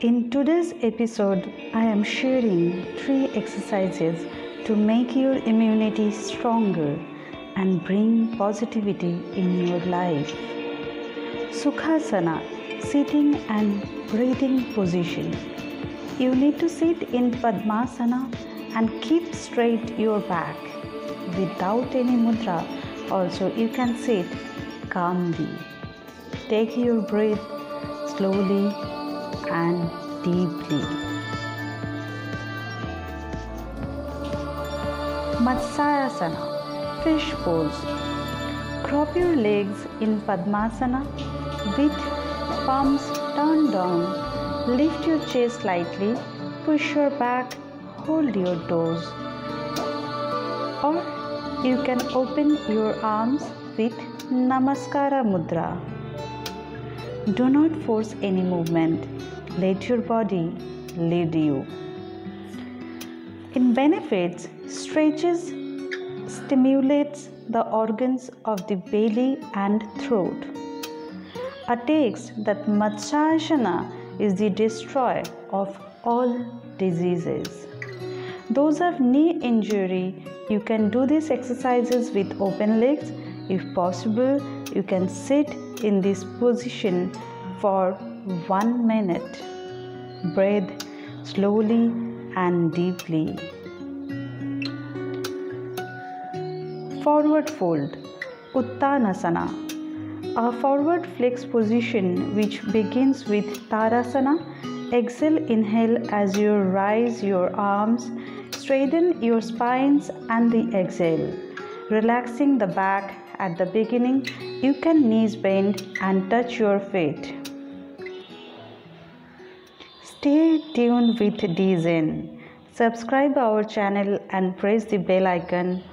In today's episode, I am sharing 3 exercises to make your immunity stronger and bring positivity in your life. Sukhasana, sitting and breathing position. You need to sit in Padmasana and keep straight your back. Without any mudra, also you can sit calmly. Take your breath slowly and deeply. Matsyasana, fish pose. Crop your legs in Padmasana with palms turned down. Lift your chest slightly, push your back, hold your toes. Or you can open your arms with Namaskara Mudra. Do not force any movement. Let your body lead you. In benefits, stretches stimulates the organs of the belly and throat. A text that Matsyasana is the destroyer of all diseases. Those of knee injury, you can do these exercises with open legs. If possible, you can sit in this position for 1 minute. Breathe slowly and deeply. Forward fold, Uttanasana, a forward flex position which begins with Tarasana. Exhale, inhale as you raise your arms, straighten your spines and the exhale. Relaxing the back at the beginning, you can knees bend and touch your feet. Stay tuned with DZen. Subscribe our channel and press the bell icon